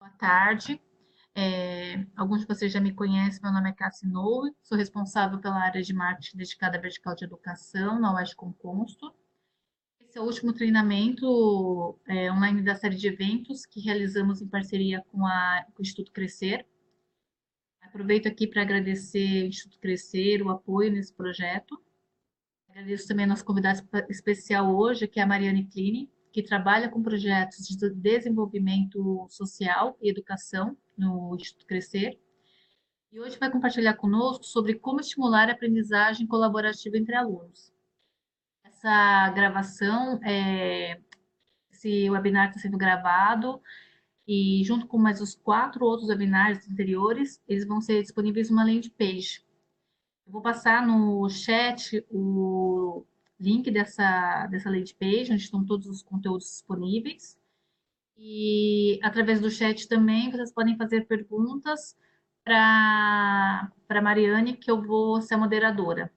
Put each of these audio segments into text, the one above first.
Boa tarde. Alguns de vocês já me conhecem, meu nome é Cassi Noe, sou responsável pela área de marketing dedicada à vertical de educação na UESC Conqusto. Esse é o último treinamento online da série de eventos que realizamos em parceria com o Instituto Crescer. Aproveito aqui para agradecer ao Instituto Crescer o apoio nesse projeto. Agradeço também a nossa convidada especial hoje, que é a Mariane Kline, que trabalha com projetos de desenvolvimento social e educação no Instituto Crescer. E hoje vai compartilhar conosco sobre como estimular a aprendizagem colaborativa entre alunos. Essa gravação, esse webinar está sendo gravado e junto com mais os 4 outros webinars anteriores, eles vão ser disponíveis numa landing page. Eu vou passar no chat o link dessa landing page, onde estão todos os conteúdos disponíveis. E através do chat também vocês podem fazer perguntas para a Mariane, que eu vou ser a moderadora.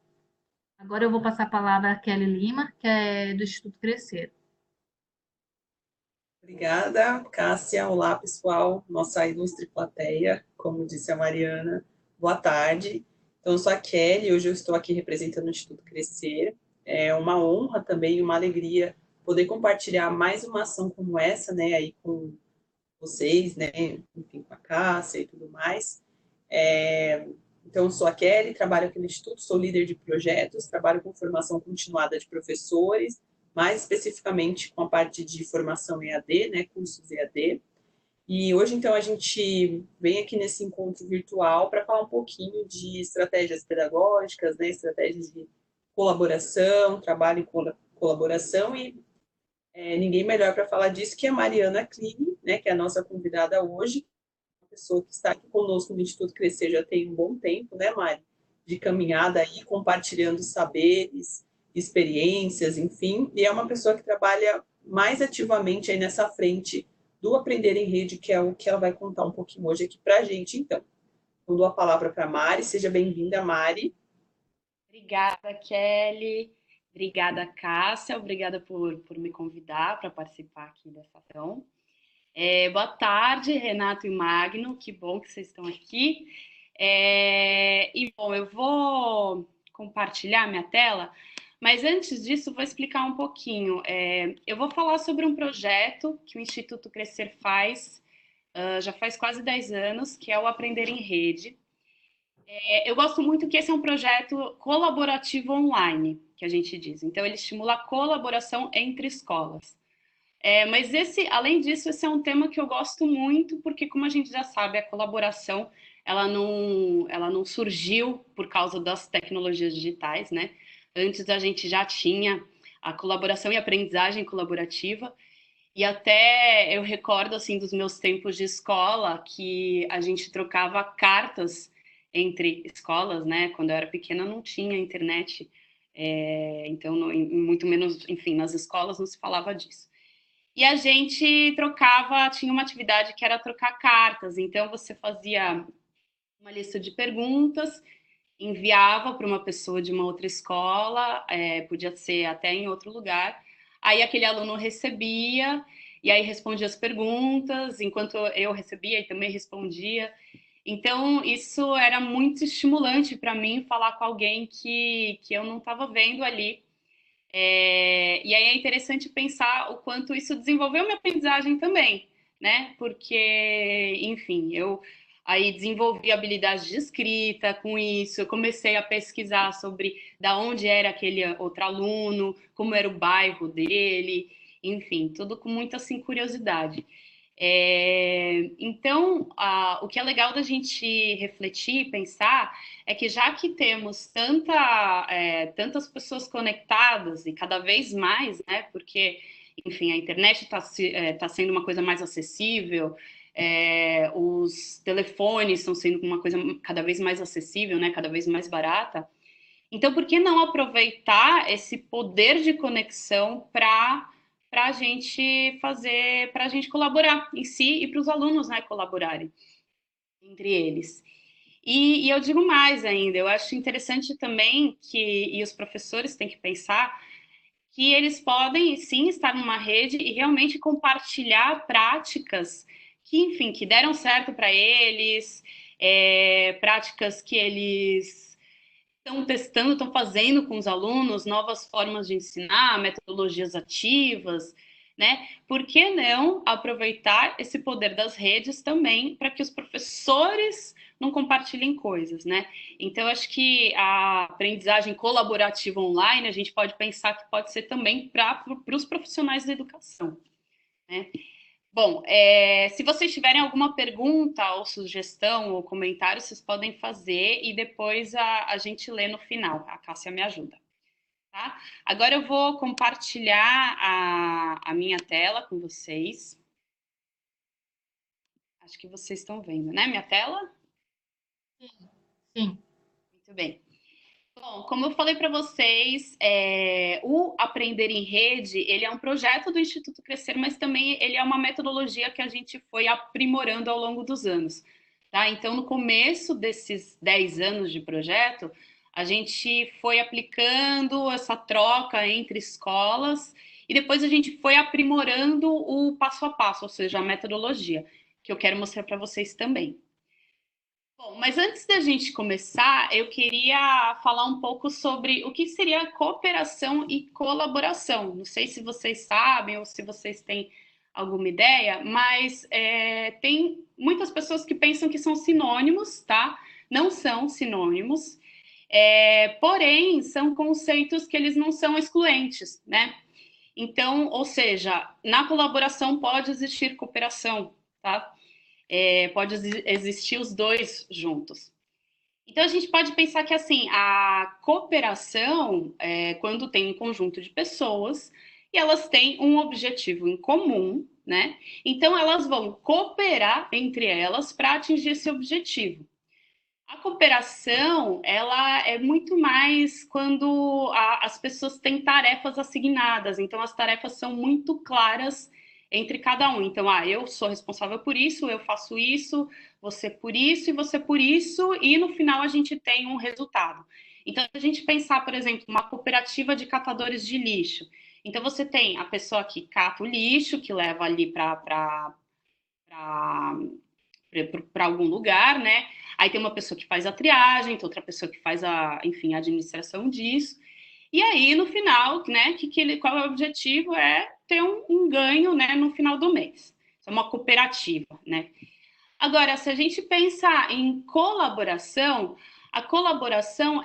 Agora eu vou passar a palavra à Kelly Lima, que é do Instituto Crescer. Obrigada, Cássia. Olá, pessoal, nossa ilustre plateia, como disse a Mariana, boa tarde. Então, eu sou a Kelly, hoje eu estou aqui representando o Instituto Crescer. É uma honra também, uma alegria poder compartilhar mais uma ação como essa, né, aí com vocês, né, enfim, com a Cássia e tudo mais. Então, eu sou a Kelly, trabalho aqui no Instituto, sou líder de projetos, trabalho com formação continuada de professores, mais especificamente com a parte de formação EAD, né, cursos EAD. E hoje, então, a gente vem aqui nesse encontro virtual para falar um pouquinho de estratégias pedagógicas, né, estratégias de colaboração, trabalho em colaboração, e ninguém melhor para falar disso que a Mariana Kline, né, que é a nossa convidada hoje, uma pessoa que está aqui conosco no Instituto Crescer já tem um bom tempo, né, Mari? De caminhada aí, compartilhando saberes, experiências, enfim, e é uma pessoa que trabalha mais ativamente aí nessa frente do aprender em rede, que é o que ela vai contar um pouquinho hoje aqui para a gente. Então, eu dou a palavra para a Mari, seja bem-vinda, Mari. Obrigada, Kelly. Obrigada, Cássia. Obrigada por me convidar para participar aqui dessa ação. Boa tarde, Renato e Magno. Que bom que vocês estão aqui. Bom, eu vou compartilhar minha tela, mas antes disso, vou explicar um pouquinho. Eu vou falar sobre um projeto que o Instituto Crescer faz, já faz quase 10 anos, que é o Aprender em Rede. Eu gosto muito que esse é um projeto colaborativo online, que a gente diz. Então, ele estimula a colaboração entre escolas. Mas além disso, esse é um tema que eu gosto muito, porque, como a gente já sabe, a colaboração ela não surgiu por causa das tecnologias digitais, né? Antes a gente já tinha a colaboração e aprendizagem colaborativa, e até eu recordo assim dos meus tempos de escola que a gente trocava cartas entre escolas, né? Quando eu era pequena não tinha internet, então muito menos, enfim, nas escolas não se falava disso. E a gente trocava, tinha uma atividade que era trocar cartas. Então você fazia uma lista de perguntas, enviava para uma pessoa de uma outra escola, podia ser até em outro lugar. Aí aquele aluno recebia e aí respondia as perguntas, enquanto eu recebia e também respondia. Então, isso era muito estimulante para mim falar com alguém que eu não estava vendo ali. E aí é interessante pensar o quanto isso desenvolveu minha aprendizagem também, né? Porque, enfim, eu aí desenvolvi habilidades de escrita com isso, eu comecei a pesquisar sobre da onde era aquele outro aluno, como era o bairro dele, enfim, tudo com muita assim, curiosidade. Então, o que é legal da gente refletir, pensar, é que já que temos tantas pessoas conectadas e cada vez mais, né? Porque, enfim, a internet tá sendo uma coisa mais acessível, os telefones estão sendo uma coisa cada vez mais acessível, né? Cada vez mais barata. Então, por que não aproveitar esse poder de conexão para a gente fazer, para a gente colaborar em si e para os alunos, né, colaborarem entre eles. E eu digo mais ainda, eu acho interessante também e os professores têm que pensar que eles podem sim estar numa rede e realmente compartilhar práticas que, enfim, que deram certo para eles, práticas que eles estão testando, estão fazendo com os alunos, novas formas de ensinar, metodologias ativas, né? Por que não aproveitar esse poder das redes também para que os professores não compartilhem coisas, né? Então, acho que a aprendizagem colaborativa online, a gente pode pensar que pode ser também para os profissionais da educação, né? Bom, se vocês tiverem alguma pergunta ou sugestão ou comentário, vocês podem fazer e depois a gente lê no final. A Cássia me ajuda, tá? Agora eu vou compartilhar a minha tela com vocês. Acho que vocês estão vendo, né? Minha tela? Sim. Muito bem. Bom, como eu falei para vocês, o Aprender em Rede, ele é um projeto do Instituto Crescer, mas também ele é uma metodologia que a gente foi aprimorando ao longo dos anos, tá? Então, no começo desses 10 anos de projeto, a gente foi aplicando essa troca entre escolas e depois a gente foi aprimorando o passo a passo, ou seja, a metodologia, que eu quero mostrar para vocês também. Bom, mas antes da gente começar, eu queria falar um pouco sobre o que seria cooperação e colaboração. Não sei se vocês sabem ou se vocês têm alguma ideia, mas tem muitas pessoas que pensam que são sinônimos, tá? Não são sinônimos, porém, são conceitos que eles não são excluentes, né? Então, ou seja, na colaboração pode existir cooperação, tá? Pode existir os dois juntos. Então, a gente pode pensar que, assim, a cooperação é quando tem um conjunto de pessoas e elas têm um objetivo em comum, né? Então, elas vão cooperar entre elas para atingir esse objetivo. A cooperação, ela é muito mais quando as pessoas têm tarefas assignadas, então as tarefas são muito claras entre cada um. Então, eu sou responsável por isso, eu faço isso, você por isso e você por isso, e no final a gente tem um resultado. Então, se a gente pensar, por exemplo, uma cooperativa de catadores de lixo, então você tem a pessoa que cata o lixo, que leva ali para algum lugar, né? Aí tem uma pessoa que faz a triagem, tem outra pessoa que faz enfim, a administração disso. E aí, no final, né, qual é o objetivo? É ter um ganho, né, no final do mês. Isso é uma cooperativa, né? Agora, se a gente pensar em colaboração, a colaboração,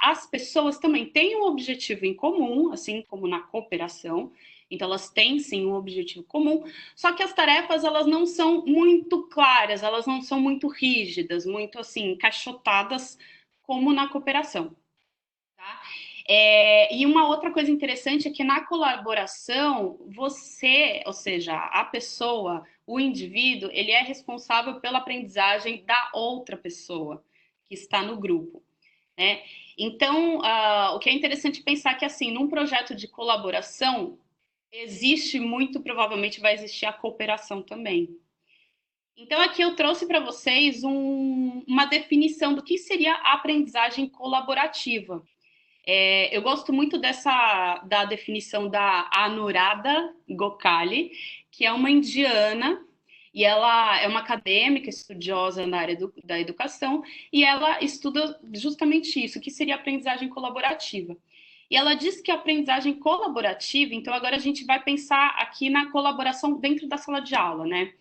as pessoas também têm um objetivo em comum, assim como na cooperação. Então, elas têm, sim, um objetivo comum, só que as tarefas, elas não são muito claras, elas não são muito rígidas, muito, assim, encaixotadas, como na cooperação, tá? E uma outra coisa interessante é que na colaboração, você, ou seja, a pessoa, o indivíduo, ele é responsável pela aprendizagem da outra pessoa que está no grupo, né? Então, o que é interessante pensar que, assim, num projeto de colaboração, existe muito provavelmente vai existir a cooperação também. Então, aqui eu trouxe para vocês uma definição do que seria a aprendizagem colaborativa. Eu gosto muito da definição da Anuradha Gokhale, que é uma indiana, e ela é uma acadêmica estudiosa na área da educação, e ela estuda justamente isso, que seria a aprendizagem colaborativa. E ela diz que a aprendizagem colaborativa, então agora a gente vai pensar aqui na colaboração dentro da sala de aula, né?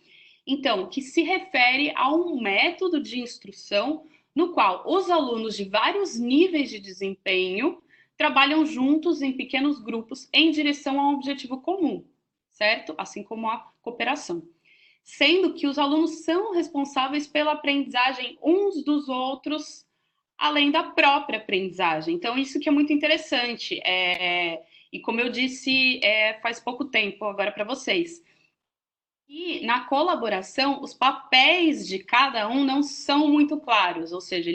Então, que se refere a um método de instrução no qual os alunos de vários níveis de desempenho trabalham juntos em pequenos grupos em direção a um objetivo comum, certo? Assim como a cooperação. Sendo que os alunos são responsáveis pela aprendizagem uns dos outros, além da própria aprendizagem. Então, isso que é muito interessante. E como eu disse faz pouco tempo agora para vocês, e na colaboração, os papéis de cada um não são muito claros, ou seja,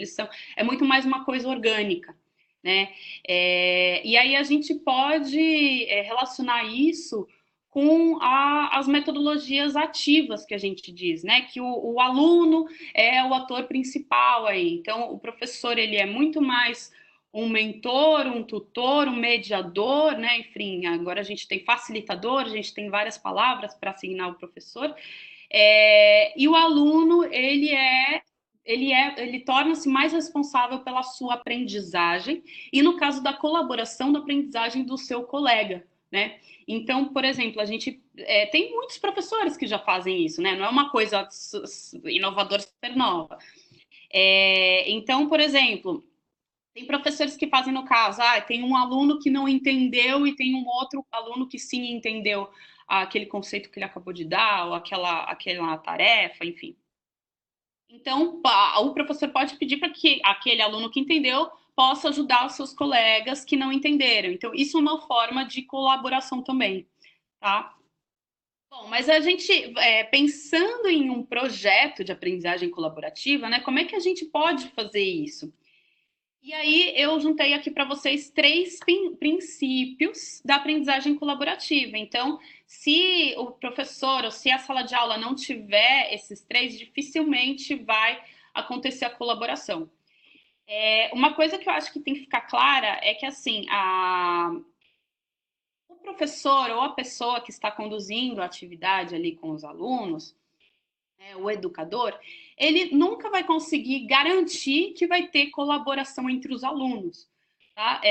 é muito mais uma coisa orgânica, né? E aí a gente pode relacionar isso com as metodologias ativas que a gente diz, né? Que o aluno é o ator principal aí. Então, o professor, ele é muito mais um mentor, um tutor, um mediador, né? Enfim, agora a gente tem facilitador, a gente tem várias palavras para assignar o professor. E o aluno, ele torna-se mais responsável pela sua aprendizagem e, no caso da colaboração, da aprendizagem do seu colega, né? Então, por exemplo, a gente tem muitos professores que já fazem isso, né? Não é uma coisa inovadora, super nova. Então, por exemplo, tem professores que fazem no caso, tem um aluno que não entendeu e tem um outro aluno que sim entendeu aquele conceito que ele acabou de dar, ou aquela tarefa, enfim. Então, o professor pode pedir para que aquele aluno que entendeu possa ajudar os seus colegas que não entenderam. Então, isso é uma forma de colaboração também, tá? Bom, mas a gente, pensando em um projeto de aprendizagem colaborativa, né, como é que a gente pode fazer isso? E aí eu juntei aqui para vocês 3 princípios da aprendizagem colaborativa. Então, se o professor ou se a sala de aula não tiver esses 3, dificilmente vai acontecer a colaboração. Uma coisa que eu acho que tem que ficar clara é que, assim, o professor ou a pessoa que está conduzindo a atividade ali com os alunos, o educador, ele nunca vai conseguir garantir que vai ter colaboração entre os alunos, tá?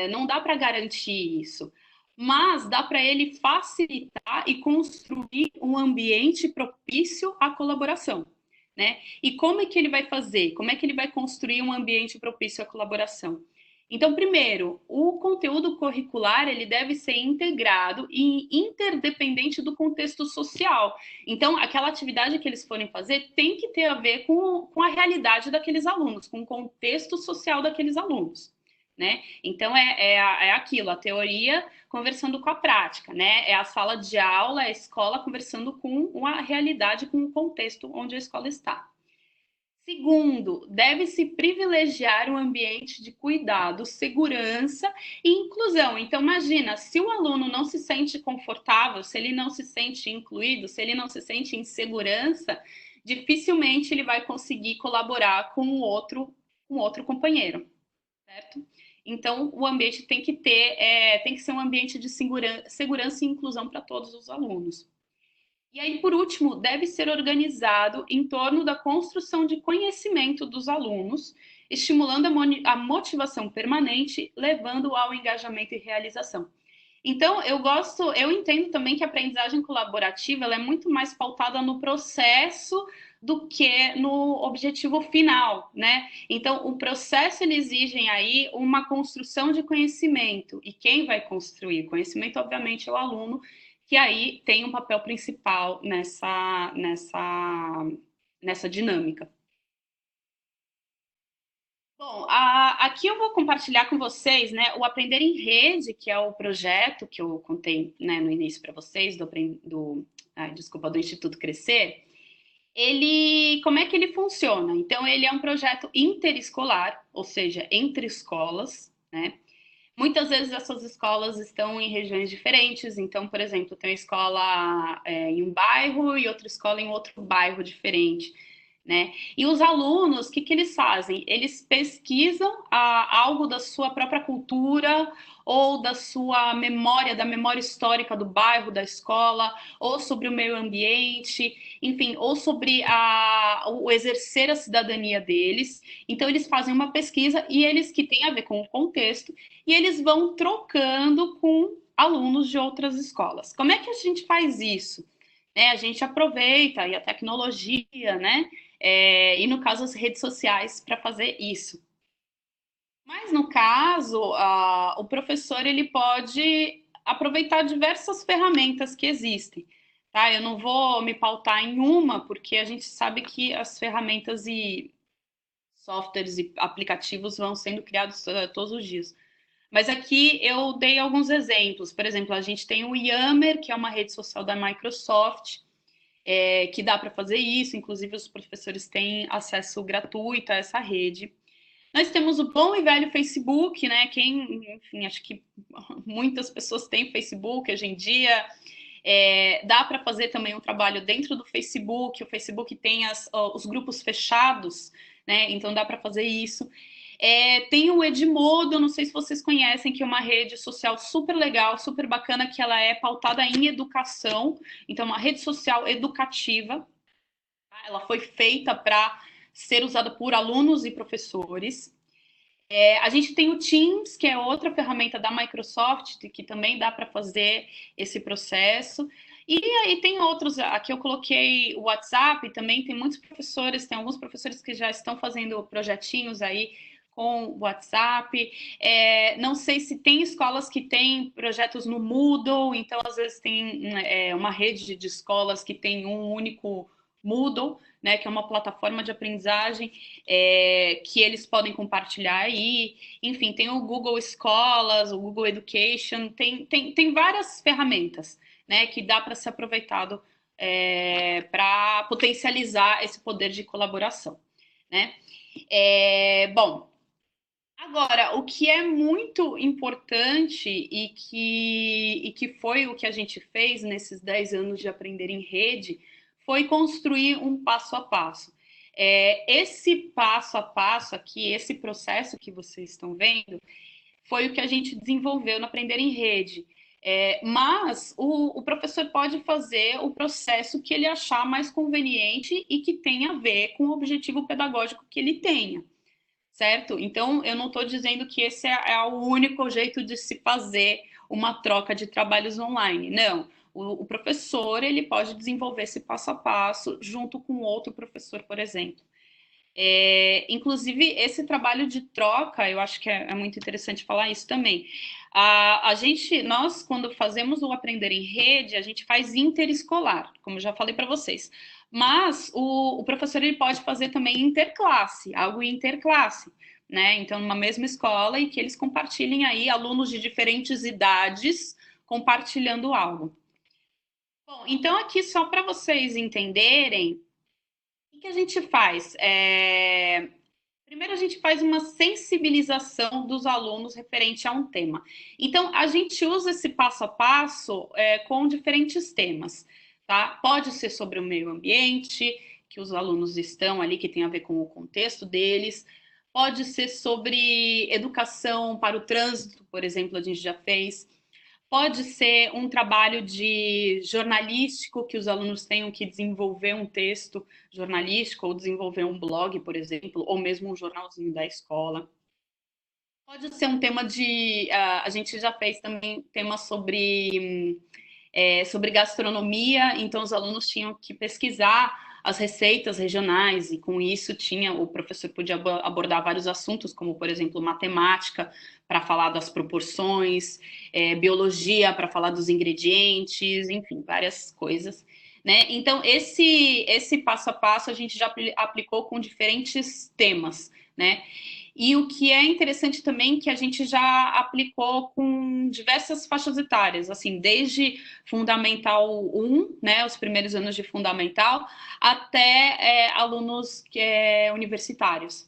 Não dá para garantir isso, mas dá para ele facilitar e construir um ambiente propício à colaboração, né? E como é que ele vai fazer? Como é que ele vai construir um ambiente propício à colaboração? Então, primeiro, o conteúdo curricular ele deve ser integrado e interdependente do contexto social. Então, aquela atividade que eles forem fazer tem que ter a ver com a realidade daqueles alunos, com o contexto social daqueles alunos, né? Então, é aquilo, a teoria conversando com a prática, né? É a sala de aula, é a escola conversando com a realidade, com o contexto onde a escola está. Segundo, deve-se privilegiar um ambiente de cuidado, segurança e inclusão. Então, imagina, se o aluno não se sente confortável, se ele não se sente incluído, se ele não se sente em segurança, dificilmente ele vai conseguir colaborar com o outro companheiro, certo? Então, o ambiente tem que ser um ambiente de segurança e inclusão para todos os alunos. E aí, por último, deve ser organizado em torno da construção de conhecimento dos alunos, estimulando a motivação permanente, levando ao engajamento e realização. Então, eu entendo também que a aprendizagem colaborativa ela é muito mais pautada no processo do que no objetivo final, né? Então, o processo ele exige aí uma construção de conhecimento, e quem vai construir conhecimento, obviamente, é o aluno, que aí tem um papel principal nessa dinâmica. Bom, aqui eu vou compartilhar com vocês, né, o Aprender em Rede, que é o projeto que eu contei, né, no início para vocês do Instituto Crescer. Como é que ele funciona? Então, ele é um projeto interescolar, ou seja, entre escolas, né? Muitas vezes essas escolas estão em regiões diferentes, então, por exemplo, tem uma escola em um bairro e outra escola em outro bairro diferente, né? E os alunos, o que eles fazem? Eles pesquisam algo da sua própria cultura ou da sua memória, da memória histórica do bairro, da escola, ou sobre o meio ambiente, enfim, ou sobre o exercer a cidadania deles. Então, eles fazem uma pesquisa e eles que têm a ver com o contexto, e eles vão trocando com alunos de outras escolas. Como é que a gente faz isso? A gente aproveita a tecnologia, né? E no caso as redes sociais para fazer isso. Mas no caso, o professor ele pode aproveitar diversas ferramentas que existem. Tá? Eu não vou me pautar em uma, porque a gente sabe que as ferramentas e softwares e aplicativos vão sendo criados todos os dias. Mas aqui eu dei alguns exemplos. Por exemplo, a gente tem o Yammer, que é uma rede social da Microsoft, que dá para fazer isso. Inclusive, os professores têm acesso gratuito a essa rede. Nós temos o bom e velho Facebook, né? Enfim, acho que muitas pessoas têm Facebook hoje em dia. Dá para fazer também um trabalho dentro do Facebook. O Facebook tem os grupos fechados, né? Então dá para fazer isso. Tem o Edmodo, não sei se vocês conhecem, que é uma rede social super legal, super bacana, que ela é pautada em educação, então é uma rede social educativa. Ela foi feita para ser usada por alunos e professores. A gente tem o Teams, que é outra ferramenta da Microsoft, que também dá para fazer esse processo. E aí tem outros, aqui eu coloquei o WhatsApp, também tem muitos professores, tem alguns professores que já estão fazendo projetinhos aí com o WhatsApp. Não sei se tem escolas que têm projetos no Moodle, então às vezes tem uma rede de escolas que tem um único Moodle, né, que é uma plataforma de aprendizagem que eles podem compartilhar aí. Enfim, tem o Google Escolas, o Google Education, tem várias ferramentas, né, que dá para ser aproveitado para potencializar esse poder de colaboração, né? Bom, agora, o que é muito importante e que foi o que a gente fez nesses 10 anos de aprender em rede foi construir um passo a passo. Esse passo a passo aqui, esse processo que vocês estão vendo, foi o que a gente desenvolveu no Aprender em Rede. Mas o professor pode fazer o processo que ele achar mais conveniente e que tenha a ver com o objetivo pedagógico que ele tenha, certo? Então, eu não estou dizendo que esse é o único jeito de se fazer uma troca de trabalhos online. Não. O professor ele pode desenvolver esse passo a passo junto com outro professor, por exemplo. Inclusive, esse trabalho de troca, eu acho que é muito interessante falar isso também. Nós, quando fazemos o Aprender em Rede, a gente faz interescolar, como eu já falei para vocês. Mas o professor ele pode fazer também interclasse, algo interclasse, né? Então, numa mesma escola e que eles compartilhem aí alunos de diferentes idades compartilhando algo. Bom, então aqui só para vocês entenderem o que a gente faz? Primeiro, a gente faz uma sensibilização dos alunos referente a um tema. Então, a gente usa esse passo a passo com diferentes temas, tá? Pode ser sobre o meio ambiente, que os alunos estão ali, que tem a ver com o contexto deles. Pode ser sobre educação para o trânsito, por exemplo, a gente já fez. Pode ser um trabalho de jornalístico, que os alunos tenham que desenvolver um texto jornalístico ou desenvolver um blog, por exemplo, ou mesmo um jornalzinho da escola. Pode ser um tema de... a gente já fez também tema sobre gastronomia, então os alunos tinham que pesquisar as receitas regionais e com isso o professor podia abordar vários assuntos, como por exemplo matemática para falar das proporções, biologia para falar dos ingredientes, enfim, várias coisas, né? Então esse passo a passo a gente já aplicou com diferentes temas, né? E o que é interessante também que a gente já aplicou com diversas faixas etárias, assim, desde Fundamental 1, né, os primeiros anos de Fundamental, até alunos universitários,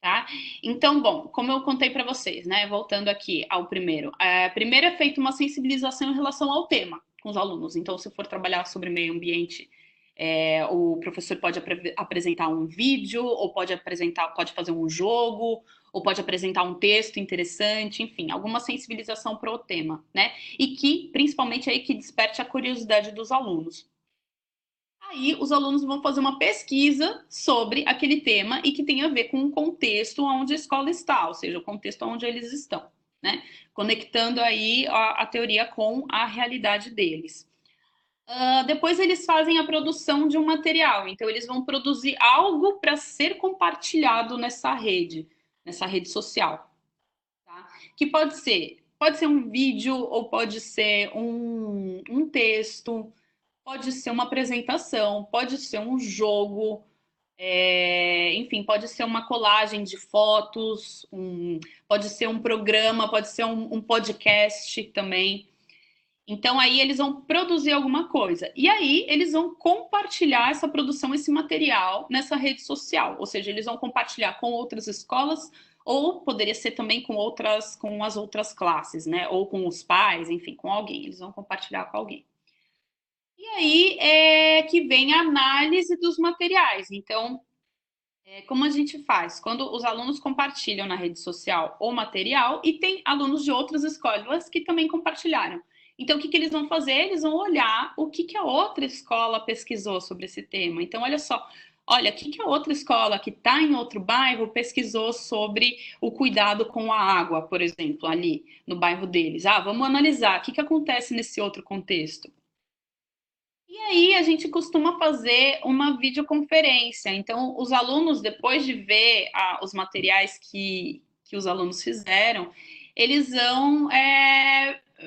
tá? Então, bom, como eu contei para vocês, né, voltando aqui ao primeiro. Primeiro é feita uma sensibilização em relação ao tema com os alunos. Então, se for trabalhar sobre meio ambiente, o professor pode apresentar um vídeo, ou pode fazer um jogo, ou pode apresentar um texto interessante, enfim, alguma sensibilização para o tema, né? E que, principalmente, aí que desperte a curiosidade dos alunos. Aí, os alunos vão fazer uma pesquisa sobre aquele tema e que tem a ver com o contexto onde a escola está, ou seja, o contexto onde eles estão, né? Conectando aí a teoria com a realidade deles. Depois eles fazem a produção de um material, então eles vão produzir algo para ser compartilhado nessa rede social, tá? Que pode ser um vídeo, ou pode ser um texto, pode ser uma apresentação, pode ser um jogo, enfim, pode ser uma colagem de fotos, pode ser um programa, pode ser um podcast também. Então, aí eles vão produzir alguma coisa. E aí, eles vão compartilhar essa produção, esse material, nessa rede social. Ou seja, eles vão compartilhar com outras escolas, ou poderia ser também com as outras classes, né? Ou com os pais, enfim, com alguém. Eles vão compartilhar com alguém. E aí é que vem a análise dos materiais. Então, Como a gente faz? Quando os alunos compartilham na rede social o material e tem alunos de outras escolas que também compartilharam. Então, o que eles vão fazer? Eles vão olhar o que a outra escola pesquisou sobre esse tema. Então, olha só, olha, o que a outra escola que está em outro bairro pesquisou sobre o cuidado com a água, por exemplo, ali no bairro deles. Ah, vamos analisar o que acontece nesse outro contexto. E aí a gente costuma fazer uma videoconferência. Então, os alunos, depois de ver os materiais que os alunos fizeram, eles vão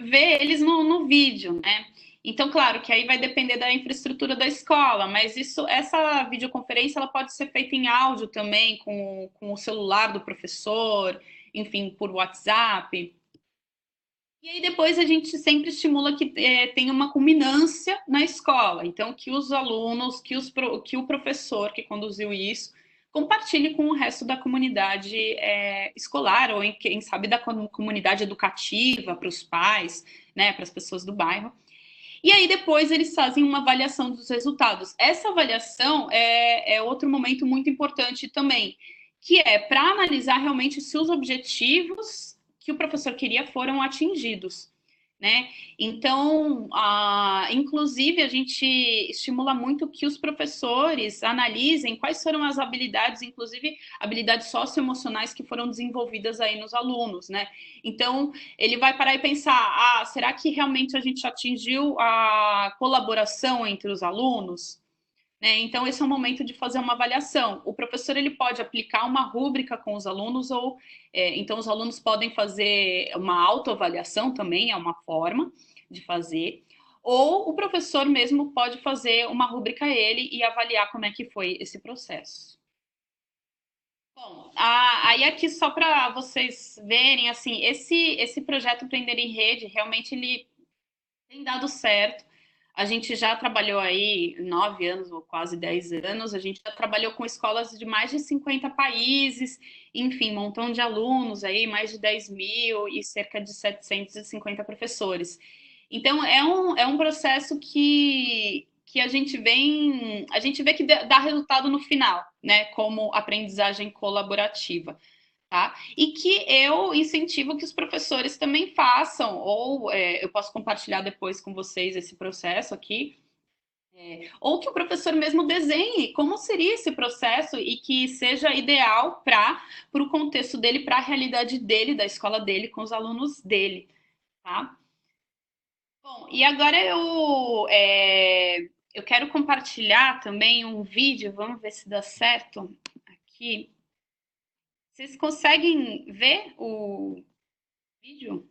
ver eles no vídeo, né? Então, claro que aí vai depender da infraestrutura da escola, mas essa videoconferência ela pode ser feita em áudio também, com o celular do professor, enfim, por WhatsApp. E aí depois a gente sempre estimula que tenha uma culminância na escola. Então, que os alunos, que o professor que conduziu isso, compartilhe com o resto da comunidade escolar, ou quem sabe da comunidade educativa, para os pais, né, para as pessoas do bairro. E aí depois eles fazem uma avaliação dos resultados. Essa avaliação é outro momento muito importante também, que é para analisar realmente se os objetivos que o professor queria foram atingidos, né? Então, inclusive, a gente estimula muito que os professores analisem quais foram as habilidades, inclusive habilidades socioemocionais que foram desenvolvidas aí nos alunos, né? Então, ele vai parar e pensar, será que realmente a gente atingiu a colaboração entre os alunos? Né? Então, esse é o momento de fazer uma avaliação. O professor ele pode aplicar uma rúbrica com os alunos, ou então os alunos podem fazer uma autoavaliação também, é uma forma de fazer. Ou o professor mesmo pode fazer uma rúbrica ele e avaliar como é que foi esse processo. Bom, aí aqui só para vocês verem, assim, esse projeto Aprender em Rede, realmente ele tem dado certo. A gente já trabalhou aí 9 anos, ou quase 10 anos, a gente já trabalhou com escolas de mais de 50 países, enfim, um montão de alunos aí, mais de 10 mil e cerca de 750 professores. Então, é um processo que a gente vê que dá resultado no final, né, como aprendizagem colaborativa. Tá? E que eu incentivo que os professores também façam, ou eu posso compartilhar depois com vocês esse processo aqui, ou que o professor mesmo desenhe como seria esse processo e que seja ideal para o contexto dele, para a realidade dele, da escola dele, com os alunos dele. Tá? Bom, e agora eu quero compartilhar também um vídeo, vamos ver se dá certo aqui. Vocês conseguem ver o vídeo?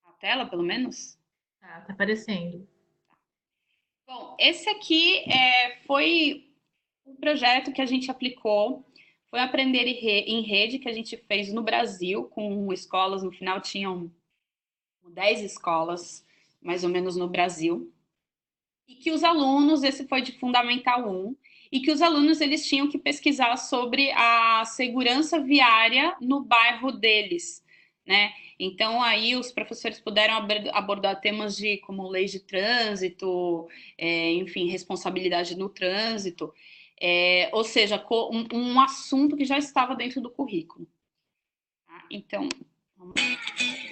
A tela, pelo menos? Tá aparecendo. Bom, esse aqui foi um projeto que a gente aplicou, foi Aprender em Rede, que a gente fez no Brasil, com escolas, no final tinham 10 escolas, mais ou menos, no Brasil, e que os alunos, esse foi de Fundamental 1, e que os alunos eles tinham que pesquisar sobre a segurança viária no bairro deles, né? Então, aí os professores puderam abordar temas como leis de trânsito, enfim, responsabilidade no trânsito, ou seja, um assunto que já estava dentro do currículo. Tá? Então, vamos lá.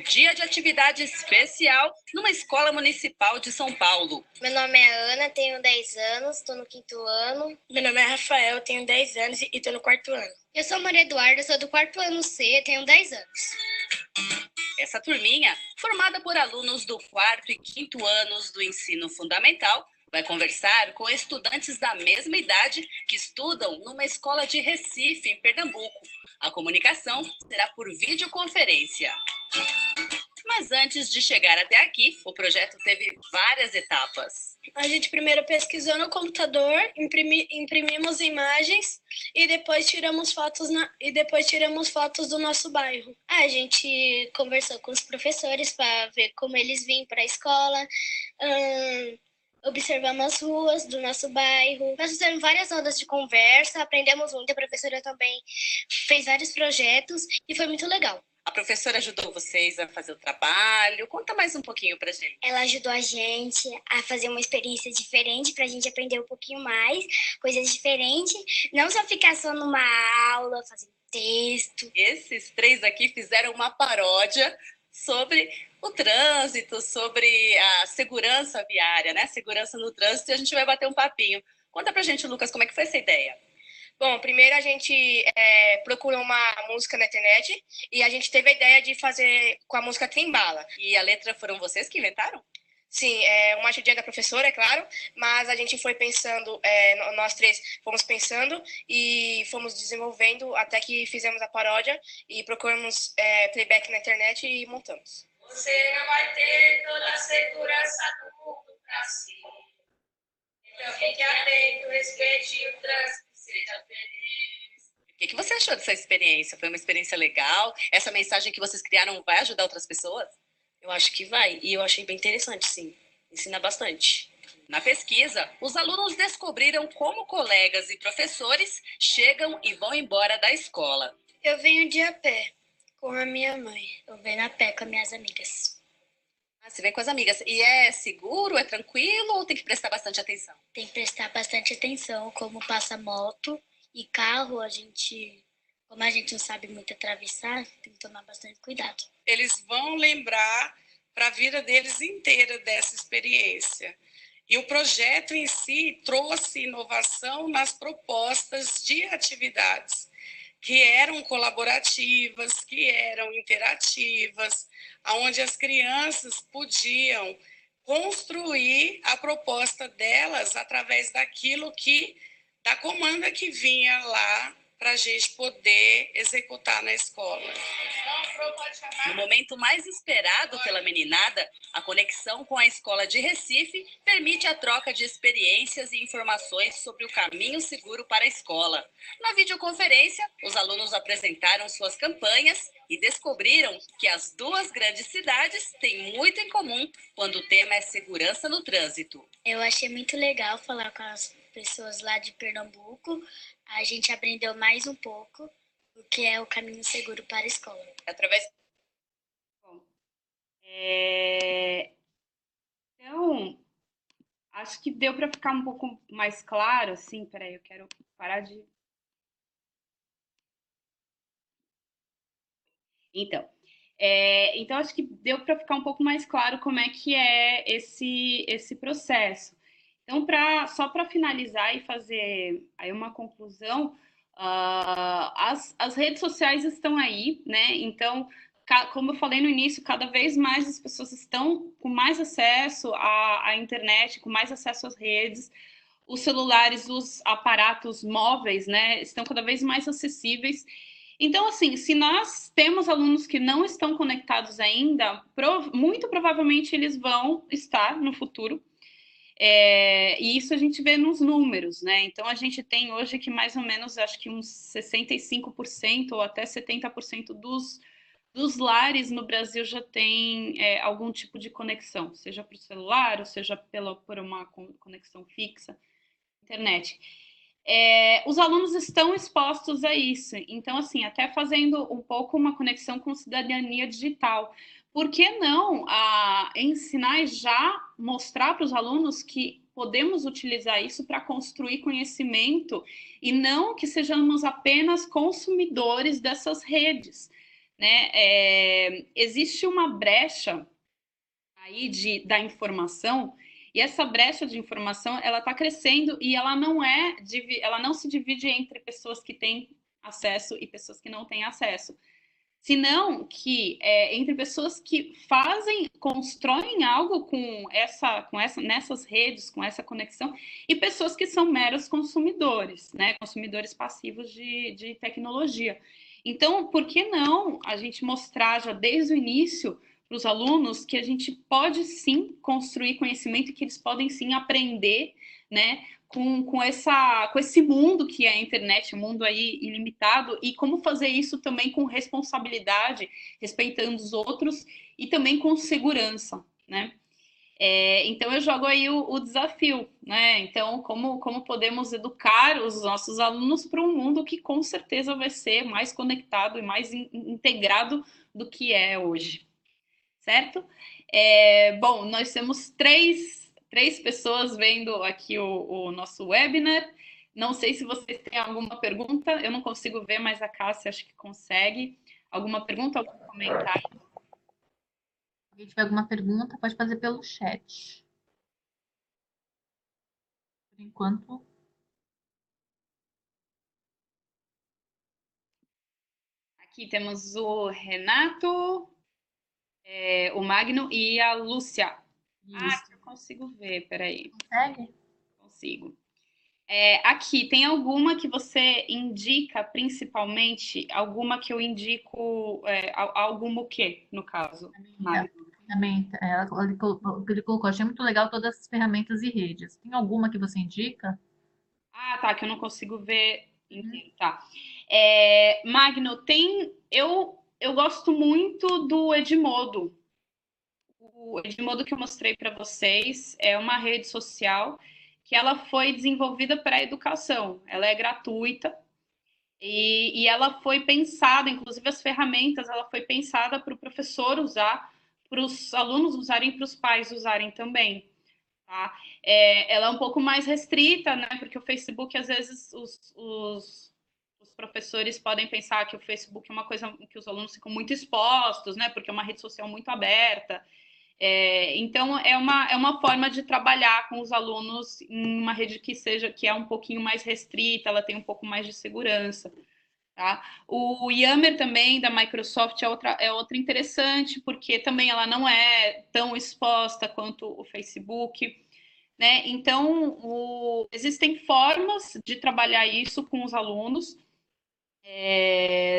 Dia de atividade especial numa escola municipal de São Paulo. Meu nome é Ana, tenho 10 anos, estou no 5º ano. Meu nome é Rafael, tenho 10 anos e estou no 4º ano. Eu sou Maria Eduarda, sou do 4º ano C, tenho 10 anos. Essa turminha, formada por alunos do 4º e 5º anos do ensino fundamental, vai conversar com estudantes da mesma idade que estudam numa escola de Recife, em Pernambuco. A comunicação será por videoconferência. Mas antes de chegar até aqui, o projeto teve várias etapas. A gente primeiro pesquisou no computador, imprimimos imagens e depois tiramos fotos do nosso bairro. A gente conversou com os professores para ver como eles vinham para a escola, observamos as ruas do nosso bairro. Nós fizemos várias rodas de conversa, aprendemos muito, a professora também fez vários projetos e foi muito legal. A professora ajudou vocês a fazer o trabalho? Conta mais um pouquinho pra gente. Ela ajudou a gente a fazer uma experiência diferente para a gente aprender um pouquinho mais, coisas diferentes, não só ficar só numa aula, fazendo texto. Esses 3 aqui fizeram uma paródia sobre o trânsito, sobre a segurança viária, né? Segurança no trânsito, e a gente vai bater um papinho. Conta pra gente, Lucas, como é que foi essa ideia? Bom, primeiro a gente procurou uma música na internet e a gente teve a ideia de fazer com a música Trembala. E a letra foram vocês que inventaram? Sim, uma ajudinha da professora, é claro, mas a gente foi pensando, nós 3 fomos pensando e fomos desenvolvendo até que fizemos a paródia e procuramos playback na internet e montamos. Você não vai ter toda a segurança do mundo pra si. Então fique atento, respeite o trânsito, seja feliz. O que você achou dessa experiência? Foi uma experiência legal? Essa mensagem que vocês criaram vai ajudar outras pessoas? Eu acho que vai, e eu achei bem interessante, sim. Ensina bastante. Na pesquisa, os alunos descobriram como colegas e professores chegam e vão embora da escola. Eu venho de a pé com a minha mãe. Eu venho a pé com as minhas amigas. Você vem com as amigas. E é seguro, é tranquilo ou tem que prestar bastante atenção? Tem que prestar bastante atenção, como passa moto e carro, como a gente não sabe muito atravessar, tem que tomar bastante cuidado. Eles vão lembrar para a vida deles inteira dessa experiência. E o projeto em si trouxe inovação nas propostas de atividades, que eram colaborativas, que eram interativas, onde as crianças podiam construir a proposta delas através da comanda que vinha lá para a gente poder executar na escola. No momento mais esperado pela meninada, a conexão com a escola de Recife permite a troca de experiências e informações sobre o caminho seguro para a escola. Na videoconferência, os alunos apresentaram suas campanhas e descobriram que as 2 grandes cidades têm muito em comum quando o tema é segurança no trânsito. Eu achei muito legal falar com as pessoas lá de Pernambuco. A gente aprendeu mais um pouco o que é o caminho seguro para a escola. Através... Bom, então, acho que deu para ficar um pouco mais claro, assim, peraí, eu quero parar de... Então acho que deu para ficar um pouco mais claro como é que é esse processo. Então, só para finalizar e fazer aí uma conclusão, as redes sociais estão aí, né? Então, como eu falei no início, cada vez mais as pessoas estão com mais acesso à internet, com mais acesso às redes. Os celulares, os aparatos móveis, né, estão cada vez mais acessíveis. Então, assim, se nós temos alunos que não estão conectados ainda, muito provavelmente eles vão estar no futuro. E isso a gente vê nos números, né? Então, a gente tem hoje que mais ou menos, acho que uns 65% ou até 70% dos lares no Brasil já tem algum tipo de conexão, seja para o celular, ou seja por uma conexão fixa, internet. Os alunos estão expostos a isso. Então, assim, até fazendo um pouco uma conexão com cidadania digital. Por que não ensinar e já mostrar para os alunos que podemos utilizar isso para construir conhecimento e não que sejamos apenas consumidores dessas redes, né? Existe uma brecha aí da informação, e essa brecha de informação ela está crescendo e ela não se divide entre pessoas que têm acesso e pessoas que não têm acesso, senão que entre pessoas que constroem algo nessas redes, com essa conexão, e pessoas que são meros consumidores, né? Consumidores passivos de tecnologia. Então, por que não a gente mostrar já desde o início para os alunos que a gente pode sim construir conhecimento e que eles podem sim aprender, né, com esse mundo que é a internet, um mundo aí ilimitado, e como fazer isso também com responsabilidade, respeitando os outros e também com segurança, né? Então, eu jogo aí o desafio, né? Então, como podemos educar os nossos alunos para um mundo que com certeza vai ser mais conectado e mais integrado do que é hoje, certo? Bom, nós temos três pessoas vendo aqui o nosso webinar. Não sei se vocês têm alguma pergunta, eu não consigo ver, mas a Cássia acho que consegue. Alguma pergunta, algum comentário? Se alguém tiver alguma pergunta, pode fazer pelo chat. Por enquanto. Aqui temos o Renato, o Magno e a Lúcia. Isso. Eu consigo ver, peraí. Consegue? Consigo. Aqui, tem alguma que você indica, principalmente? Alguma que eu indico, alguma o quê, no caso? Também, ele colocou, achei muito legal todas as ferramentas e redes. Tem alguma que você indica? Tá, que eu não consigo ver. Tá. Magno, eu gosto muito do Edmodo. O Edmodo que eu mostrei para vocês é uma rede social que ela foi desenvolvida para a educação. Ela é gratuita e ela foi pensada, inclusive as ferramentas, ela foi pensada para o professor usar, para os alunos usarem, para os pais usarem também. Tá? Ela é um pouco mais restrita, né? Porque o Facebook, às vezes, os professores podem pensar que o Facebook é uma coisa que os alunos ficam muito expostos, né? Porque é uma rede social muito aberta. Então, é uma forma de trabalhar com os alunos em uma rede que é um pouquinho mais restrita, ela tem um pouco mais de segurança. Tá? O Yammer também, da Microsoft, é outra interessante, porque também ela não é tão exposta quanto o Facebook. Né? Então, existem formas de trabalhar isso com os alunos,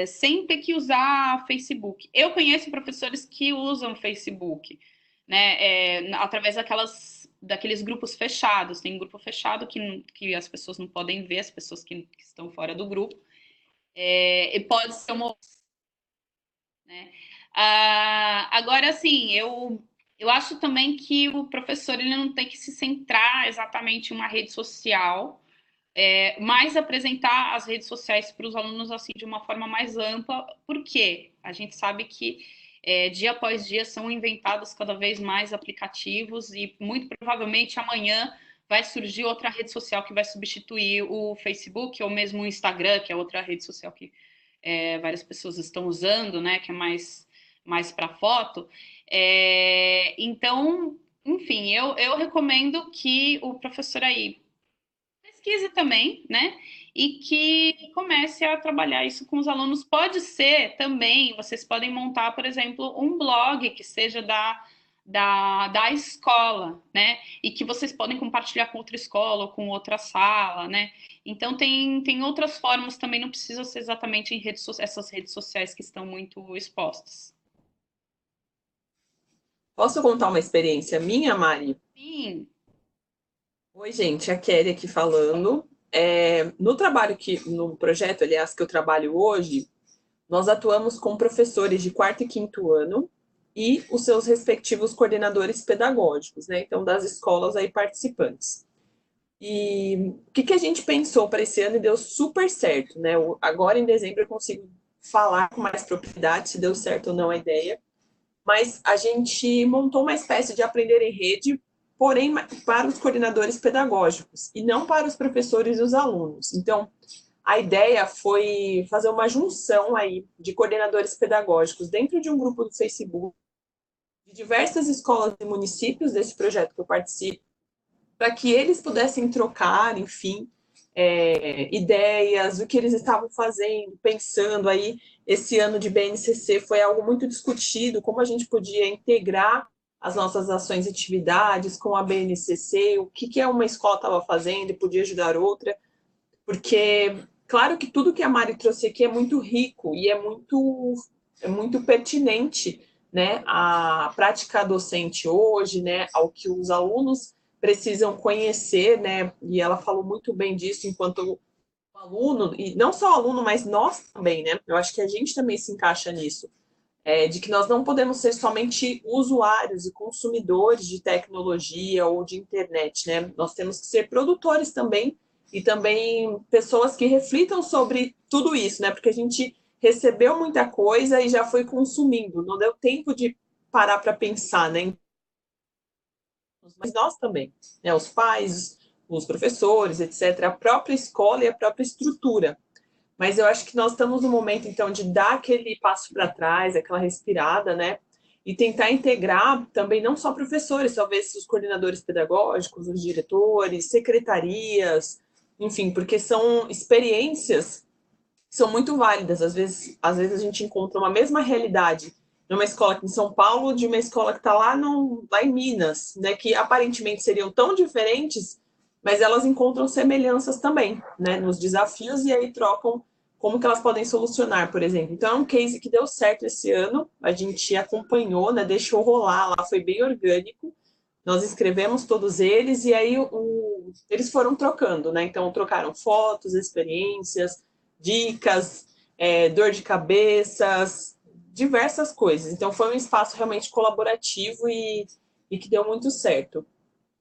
sem ter que usar Facebook. Eu conheço professores que usam Facebook, né? Através daqueles grupos fechados. Tem um grupo fechado que as pessoas não podem ver, as pessoas que estão fora do grupo. E pode ser uma opção, né? Agora, assim, eu acho também que o professor ele não tem que se centrar exatamente em uma rede social, mas apresentar as redes sociais para os alunos assim de uma forma mais ampla, porque a gente sabe que dia após dia são inventados cada vez mais aplicativos e muito provavelmente amanhã vai surgir outra rede social que vai substituir o Facebook ou mesmo o Instagram, que é outra rede social que várias pessoas estão usando, né, que é mais para foto. Então, enfim, eu recomendo que o professor aí pesquise também, né? E que comece a trabalhar isso com os alunos. Pode ser também, vocês podem montar, por exemplo, um blog que seja da escola, né? E que vocês podem compartilhar com outra escola ou com outra sala, né? Então, tem outras formas também, não precisa ser exatamente em essas redes sociais que estão muito expostas. Posso contar uma experiência minha, Mari? Sim. Oi, gente, a Kelly aqui falando. No projeto, aliás, que eu trabalho hoje, nós atuamos com professores de quarto e quinto ano e os seus respectivos coordenadores pedagógicos, né? Então, das escolas aí participantes. E o que a gente pensou para esse ano e deu super certo, né? Agora, em dezembro, eu consigo falar com mais propriedade se deu certo ou não a ideia. Mas a gente montou uma espécie de aprender em rede, porém para os coordenadores pedagógicos e não para os professores e os alunos. Então, a ideia foi fazer uma junção aí de coordenadores pedagógicos dentro de um grupo do Facebook, de diversas escolas e municípios desse projeto que eu participo, para que eles pudessem trocar, enfim, ideias, o que eles estavam fazendo, pensando aí. Esse ano de BNCC foi algo muito discutido, como a gente podia integrar as nossas ações e atividades com a BNCC, o que uma escola estava fazendo e podia ajudar outra, porque, claro que tudo que a Mari trouxe aqui é muito rico e é muito pertinente, né, à prática docente hoje, né, ao que os alunos precisam conhecer, né, e ela falou muito bem disso enquanto aluno, e não só aluno, mas nós também, né, eu acho que a gente também se encaixa nisso. de que nós não podemos ser somente usuários e consumidores de tecnologia ou de internet, né? Nós temos que ser produtores também e também pessoas que reflitam sobre tudo isso, né? Porque a gente recebeu muita coisa e já foi consumindo, não deu tempo de parar para pensar, né? Mas nós também, né? Os pais, os professores, etc., a própria escola e a própria estrutura. Mas eu acho que nós estamos no momento, então, de dar aquele passo para trás, aquela respirada, né? E tentar integrar também não só professores, talvez os coordenadores pedagógicos, os diretores, secretarias, enfim, porque são experiências que são muito válidas. Às vezes a gente encontra uma mesma realidade numa escola aqui em São Paulo de uma escola que está lá, lá em Minas, né? Que aparentemente seriam tão diferentes, mas elas encontram semelhanças também, né? Nos desafios e aí trocam como que elas podem solucionar, por exemplo. Então, é um case que deu certo esse ano, a gente acompanhou, né, deixou rolar lá, foi bem orgânico, nós escrevemos todos eles e aí eles foram trocando, né? Então, trocaram fotos, experiências, dicas, dor de cabeças, diversas coisas. Então, foi um espaço realmente colaborativo e que deu muito certo.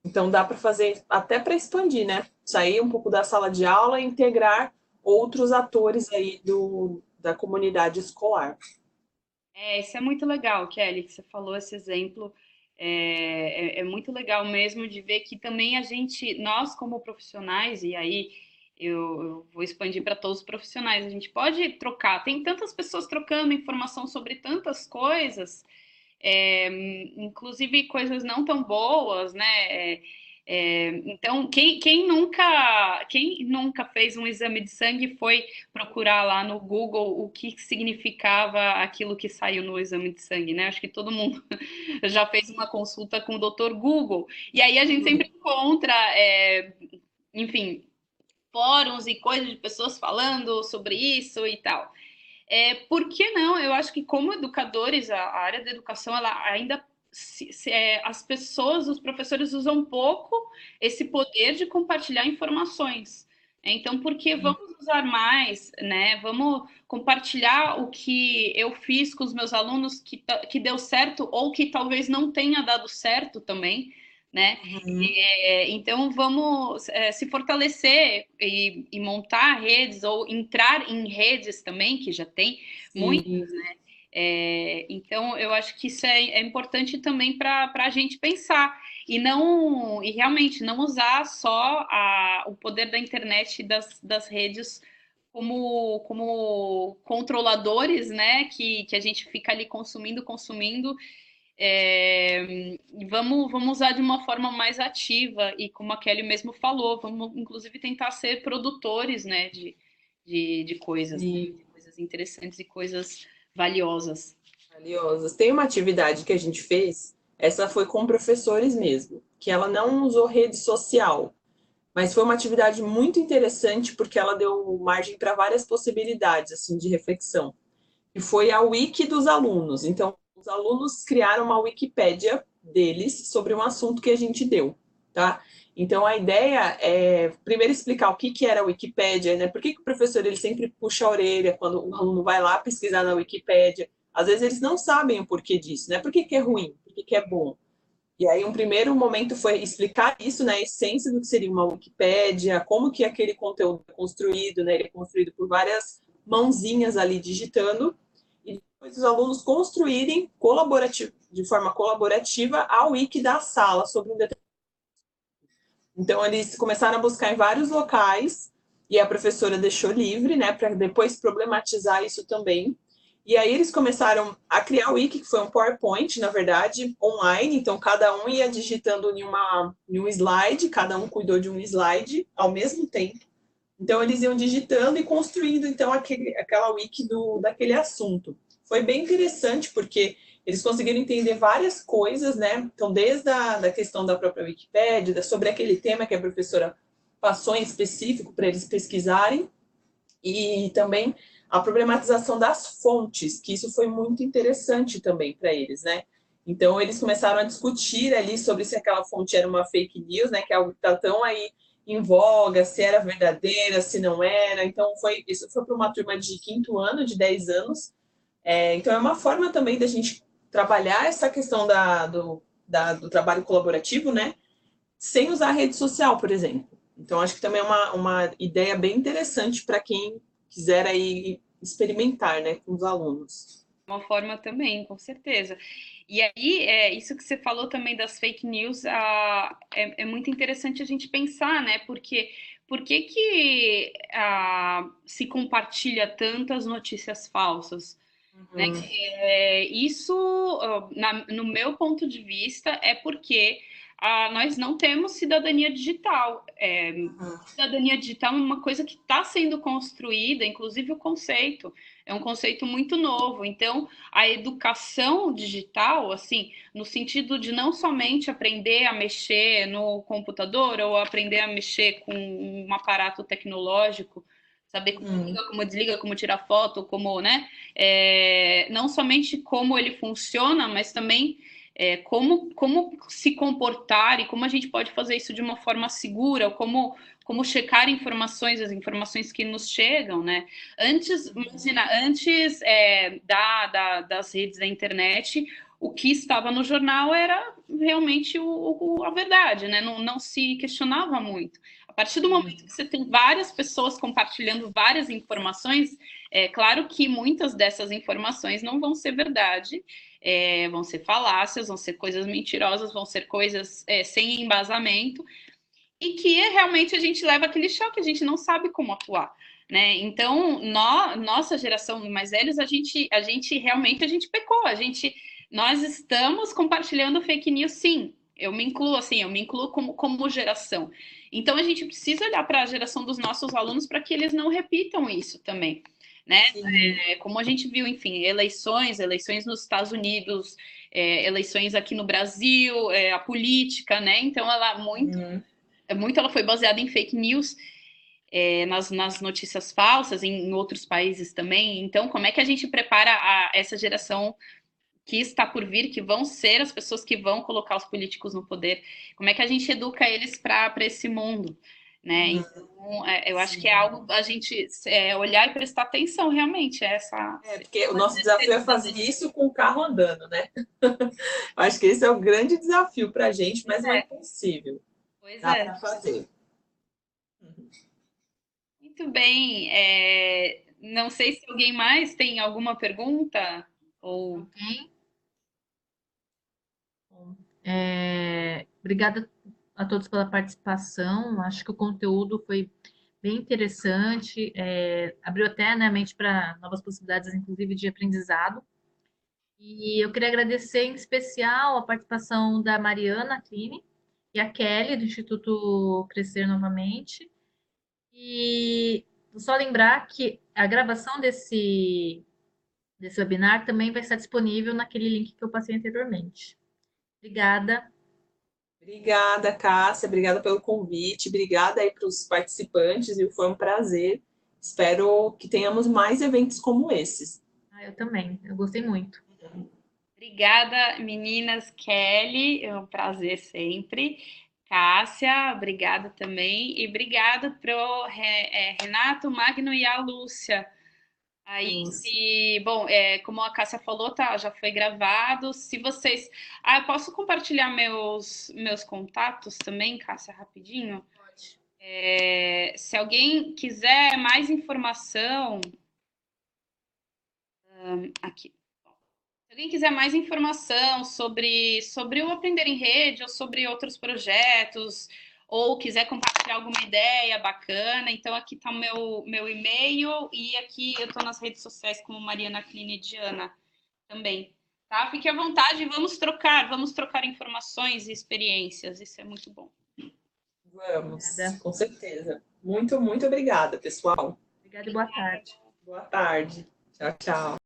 Então, dá para fazer até para expandir, né? Sair um pouco da sala de aula e integrar outros atores aí da comunidade escolar. Isso é muito legal, Kelly, que você falou esse exemplo. É muito legal mesmo de ver que também nós como profissionais, e aí eu vou expandir para todos os profissionais, a gente pode trocar. Tem tantas pessoas trocando informação sobre tantas coisas, inclusive coisas não tão boas, né? Então, quem nunca fez um exame de sangue e foi procurar lá no Google o que significava aquilo que saiu no exame de sangue, né? Acho que todo mundo já fez uma consulta com o Dr. Google. E aí a gente sempre encontra, enfim, fóruns e coisas de pessoas falando sobre isso e tal. Por que não? Eu acho que como educadores, a área da educação, ela ainda as pessoas, os professores usam pouco esse poder de compartilhar informações. Então, por que vamos usar mais, né? Vamos compartilhar o que eu fiz com os meus alunos que deu certo ou que talvez não tenha dado certo também, né? Então, vamos se fortalecer e montar redes ou entrar em redes também, que já tem muitas, né? Então, eu acho que isso é importante também para a gente pensar e realmente não usar só o poder da internet e das redes como controladores, né? Que a gente fica ali consumindo. Vamos usar de uma forma mais ativa e como a Kelly mesmo falou, vamos inclusive tentar ser produtores, né? De coisas, de coisas interessantes e coisas valiosas. Tem uma atividade que a gente fez, essa foi com professores mesmo, que ela não usou rede social, mas foi uma atividade muito interessante porque ela deu margem para várias possibilidades assim de reflexão. E foi a wiki dos alunos. Então, os alunos criaram uma Wikipédia deles sobre um assunto que a gente deu, tá? Então, a ideia é, primeiro, explicar o que era a Wikipédia, né? Por que o professor ele sempre puxa a orelha quando o aluno vai lá pesquisar na Wikipédia? Às vezes, eles não sabem o porquê disso, né? Por que é ruim? Por que é bom? E aí, um primeiro momento foi explicar isso, né? A essência do que seria uma Wikipédia, como que aquele conteúdo é construído, né? Ele é construído por várias mãozinhas ali digitando, e depois os alunos construírem de forma colaborativa a wiki da sala sobre um determinado. Então, eles começaram a buscar em vários locais e a professora deixou livre, né, para depois problematizar isso também. E aí eles começaram a criar o wiki, que foi um PowerPoint, na verdade, online. Então, cada um ia digitando em um slide, cada um cuidou de um slide ao mesmo tempo. Então, eles iam digitando e construindo, então, aquela wiki daquele assunto. Foi bem interessante, porque eles conseguiram entender várias coisas, né? Então, desde a questão da própria Wikipédia, sobre aquele tema que a professora passou em específico para eles pesquisarem, e também a problematização das fontes, que isso foi muito interessante também para eles, né? Então, eles começaram a discutir ali sobre se aquela fonte era uma fake news, né? Que é algo que está tão aí em voga, se era verdadeira, se não era. Então, isso foi para uma turma de 5º ano, de 10 anos, Então, é uma forma também da gente trabalhar essa questão do trabalho colaborativo, né? Sem usar a rede social, por exemplo. Então, acho que também é uma ideia bem interessante para quem quiser aí experimentar, né, com os alunos. Uma forma também, com certeza. E aí, isso que você falou também das fake news, é muito interessante a gente pensar, né? Porque por que se compartilha tantas notícias falsas? Né? Isso, no meu ponto de vista, é porque nós não temos cidadania digital. Cidadania digital é uma coisa que está sendo construída, inclusive o conceito. É um conceito muito novo. Então, a educação digital, assim, no sentido de não somente aprender a mexer no computador ou aprender a mexer com um aparato tecnológico, saber como liga, como desliga, como tirar foto, como, né? Não somente como ele funciona, mas também como se comportar e como a gente pode fazer isso de uma forma segura, como checar informações, as informações que nos chegam, né? Antes das redes da internet, o que estava no jornal era realmente a verdade, né? Não se questionava muito. A partir do momento que você tem várias pessoas compartilhando várias informações, é claro que muitas dessas informações não vão ser verdade, vão ser falácias, vão ser coisas mentirosas, vão ser coisas sem embasamento, e que realmente a gente leva aquele choque, a gente não sabe como atuar. Né? Então, nossa geração mais velhos, a gente realmente pecou, nós estamos compartilhando fake news, sim. Eu me incluo como geração. Então, a gente precisa olhar para a geração dos nossos alunos para que eles não repitam isso também. Né? Como a gente viu, enfim, eleições nos Estados Unidos, eleições aqui no Brasil, a política, né? Então, ela foi baseada em fake news, nas notícias falsas, em outros países também. Então, como é que a gente prepara essa geração que está por vir, que vão ser as pessoas que vão colocar os políticos no poder? Como é que a gente educa eles para esse mundo? Né? Então, eu acho que é algo a gente olhar e prestar atenção, realmente. Porque o nosso desafio é fazer isso com o carro andando, né? Acho que esse é o grande desafio para a gente, mas não é impossível. Dá para fazer. Muito bem. Não sei se alguém mais tem alguma pergunta. Alguém? Obrigada a todos pela participação. Acho que o conteúdo foi bem interessante, abriu até, né, a mente para novas possibilidades, inclusive de aprendizado. E eu queria agradecer em especial a participação da Mariana Kline e a Kelly, do Instituto Crescer Novamente. E só lembrar que a gravação desse webinar também vai estar disponível naquele link que eu passei anteriormente. Obrigada. Obrigada, Cássia. Obrigada pelo convite. Obrigada aí para os participantes. E foi um prazer. Espero que tenhamos mais eventos como esses. Eu também. Eu gostei muito. Obrigada, meninas. Kelly, é um prazer sempre. Cássia, obrigada também. E obrigada para o Renato, Magno e a Lúcia. Aí, como a Cássia falou, já foi gravado. Se vocês... eu posso compartilhar meus contatos também, Cássia, rapidinho? Pode. Se alguém quiser mais informação... aqui. Se alguém quiser mais informação sobre o Aprender em Rede ou sobre outros projetos, ou quiser compartilhar alguma ideia bacana, então aqui está o meu e-mail e aqui eu estou nas redes sociais como Mariana Kline Diana também. Tá? Fique à vontade, vamos trocar informações e experiências, isso é muito bom. Vamos, com certeza. Muito, muito obrigada, pessoal. Obrigada e boa tarde. Boa tarde. Tchau, tchau.